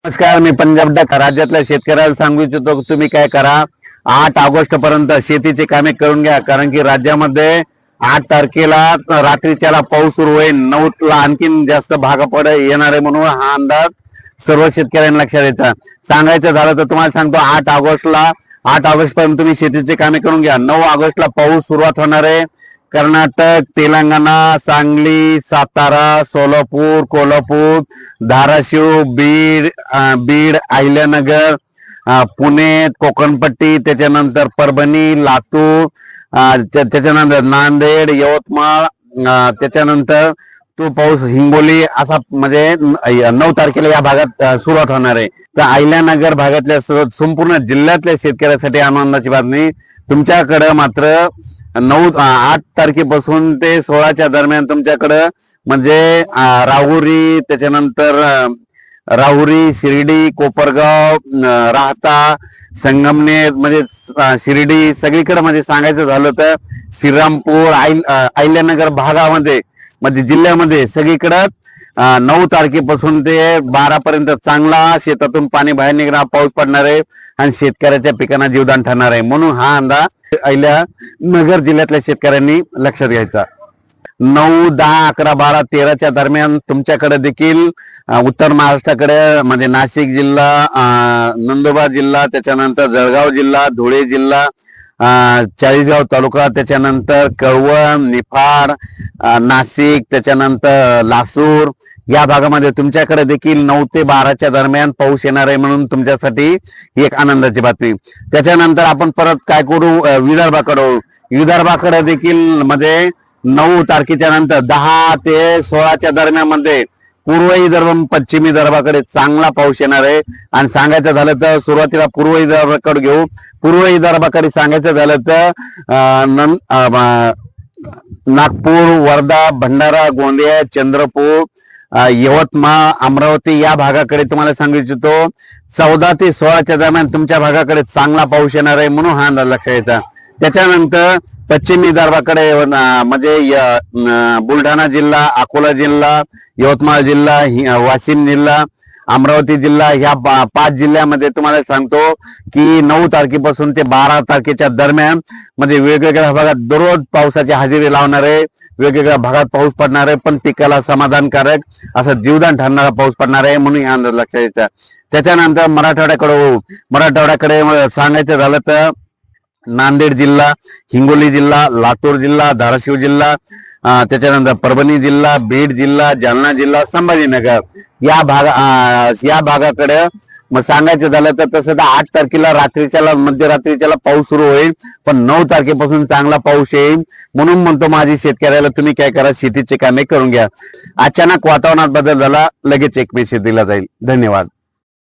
नमस्कार, मी पंजाब डक राज्यातल्या शेतकऱ्याला सांगू इच्छितो की तुम्ही काय करा, 8 ऑगस्ट पर्यंत शेतीची कामे करून घ्या. कारण की राज्यामध्ये 8 तारखेला रात्रीच्याला पाऊस सुरू होईल, 9ला आणखीन जास्त भाग येणार आहे. म्हणून हा अंदाज सर्व शेतकऱ्यांना लक्षात द्यायचा. सांगायचं झालं तर तुम्हाला सांगतो 8 ऑगस्ट पर्यंत तुम्ही शेतीची कामे करून घ्या. 9 ऑगस्टला पाऊस सुरुवात होणार आहे. कर्नाटक, तेलंगणा, सांगली, सातारा, सोलापूर, कोल्हापूर, धाराशिव, बीड, अहिल्यानगर, पुणे, कोकणपट्टी, त्याच्यानंतर परभणी, लातूर, त्याच्यानंतर नांदेड, यवतमाळ, त्याच्यानंतर तो पाऊस हिंगोली असा म्हणजे 9 तारखेला या भागात सुरुवात होणार आहे. तर अहिल्यानगर भागातल्या संपूर्ण जिल्ह्यातल्या शेतकऱ्यासाठी आनंदाची बातमी. तुमच्याकडे मात्र 8 तारखेपासून ते 16च्या दरम्यान तुमच्याकडं म्हणजे राहुरी, त्याच्यानंतर राहुरी, शिर्डी, कोपरगाव, राहता, संगमनेर म्हणजे शिर्डी सगळीकडे म्हणजे सांगायचं झालं तर श्रीरामपूर, अहिल्यानगर भागामध्ये म्हणजे जिल्ह्यामध्ये सगळीकडं 9 तारखेपासून ते 12 पर्यंत चांगला शेतातून पाणी बाहेर निघणार पाऊस पडणार आहे आणि शेतकऱ्याच्या पिकांना जीवदान ठरणार आहे. म्हणून हा अंदाज अहिल्यानगर जिल्ह्यातल्या शेतकऱ्यांनी लक्षात घ्यायचा. 9, 10, 11, 12, 13च्या दरम्यान तुमच्याकडे देखील उत्तर महाराष्ट्राकडे म्हणजे नाशिक जिल्हा, नंदुरबार जिल्हा, त्याच्यानंतर जळगाव जिल्हा, धुळे जिल्हा, चाळीसगाव तालुका, त्याच्यानंतर कळवण, निफाड, नाशिक, त्याच्यानंतर लासूर या भागामध्ये तुमच्याकडे देखील 9 ते 12च्या दरम्यान पाऊस येणार आहे. म्हणून तुमच्यासाठी ही एक आनंदाची बातमी. त्याच्यानंतर आपण परत काय करू, विदर्भाकडे देखील मध्ये 9 तारखेच्या नंतर 10 ते 16च्या दरम्यान मध्ये पूर्व विदर्भ, पश्चिमी विदर्भाकडे चांगला पाऊस येणार आहे. आणि सांगायचं झालं तर सुरुवातीला पूर्व विदर्भाकडे घेऊ. पूर्व विदर्भाकडे सांगायचं झालं तर नागपूर, वर्धा, भंडारा, गोंदिया, चंद्रपूर, यवतमाळ, अमरावती या भागाकडे तुम्हाला सांगू इच्छितो 14 ते 16च्या दरम्यान तुमच्या भागाकडे चांगला पाऊस येणार आहे. म्हणून हा अंदाज लक्षात घ्यायचा. त्याच्यानंतर पश्चिम विदर्भाकडे म्हणजे बुलढाणा जिल्हा, अकोला जिल्हा, यवतमाळ जिल्हा, वाशिम जिल्हा, अमरावती जिल्हा ह्या 5 जिल्ह्यामध्ये तुम्हाला सांगतो की 9 तारखेपासून ते 12 तारखेच्या दरम्यान म्हणजे वेगवेगळ्या भागात दररोज पावसाची हजेरी लावणार आहे. वेगवेगळ्या भागात पाऊस पडणार आहे, पण पिकाला समाधानकारक असं जीवदान ठरणारा पाऊस पडणार आहे. म्हणून हा अंदाज लक्षात घ्यायचा. त्याच्यानंतर मराठवाड्याकडे सांगायचं झालं तर नांदेड जिल्हा, हिंगोली जिल्हा, लातूर जिल्हा, धाराशिव जिल्हा, त्याच्यानंतर परभणी जिल्हा, बीड जिल्हा, जालना जिल्हा, संभाजीनगर या भागाकडे मग सांगायचं झालं तर तसं तर 8 तारखेला मध्यरात्रीच्याला पाऊस सुरू होईल, पण 9 तारखेपासून चांगला पाऊस येईल. म्हणून म्हणतो माझी शेतकऱ्याला तुम्ही काय करा, शेतीची कामे करून घ्या. अचानक वातावरणात बदल झाला, लगेच एक मेसेज दिला जाईल. धन्यवाद.